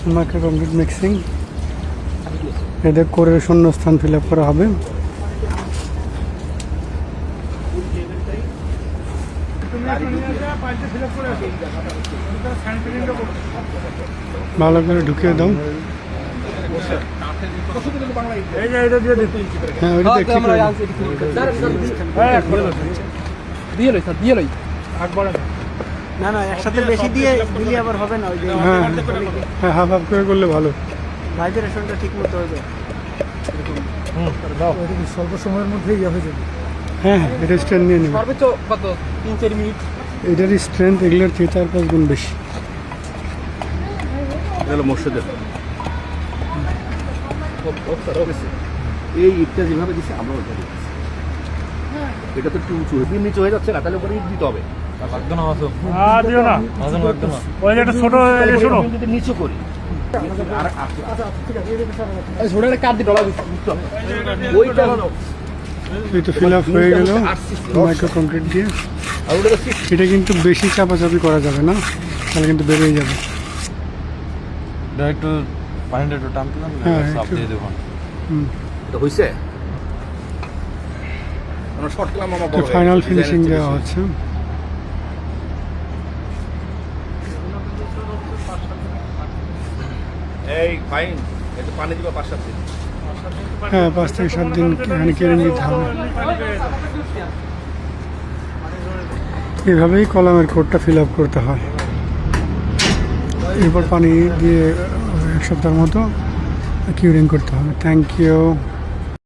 আমাকে complete mixing এদের করে শূন্যস্থান ফিল আপ করা হবে। ভালো করে ঢুকিয়ে দাও। হ্যাঁ ওইটা না না একসাথে বেশি দিয়ে দিলে আবার হবে না। ওই যে হ্যাঁ হ্যাঁ হাফ হাফ করে করলে ভালো। ভাইব্রেশনটা ঠিক মতো হবে। স্বল্প সময়ের মধ্যে ইয়ে হয়ে যাবে। হ্যাঁ হ্যাঁ এটা স্ট্রেন্থ নিয়ে নেবে। সর্বোচ্চ কত 3-4 মিনিট। এটার স্ট্রেংথ এগুলোর থেকে 4-5 গুণ বেশি। মোর্শেদের এই ইটটা যেভাবে দিচ্ছে আমরা ওইটা দিচ্ছি। এটা তো একটু উঁচু নিচু হয়ে যাচ্ছে না, তাহলে উপরে ইট দিতে হবে। যদি নিচু করি এই তো ফিল আপ হয়ে গেল মাইক্রো কংক্রিট দিয়ে। এটা কিন্তু বেশি চাপাচাপি করা যাবে না, তাহলে কিন্তু বেরিয়ে যাবে। একটু পানিটা একটু টানতে না, হ্যাঁ, চাপ একটু। দিয়ে দেবো। এটা হয়েছে শর্ট ক্লাম আমার বড় ফাইনাল ফিনিশিং দেওয়া হচ্ছে। এই ফাইন এটা পানি দিবা 5-7 দিন। হ্যাঁ 5 থেকে 7 দিন এখানে কেড়ে নিতে হবে। এভাবেই কলামের কোডটা ফিল আপ করতে হয়। এরপর পানি দিয়ে 1 সপ্তাহের মতো কিউরিং করতে হবে। Thank you.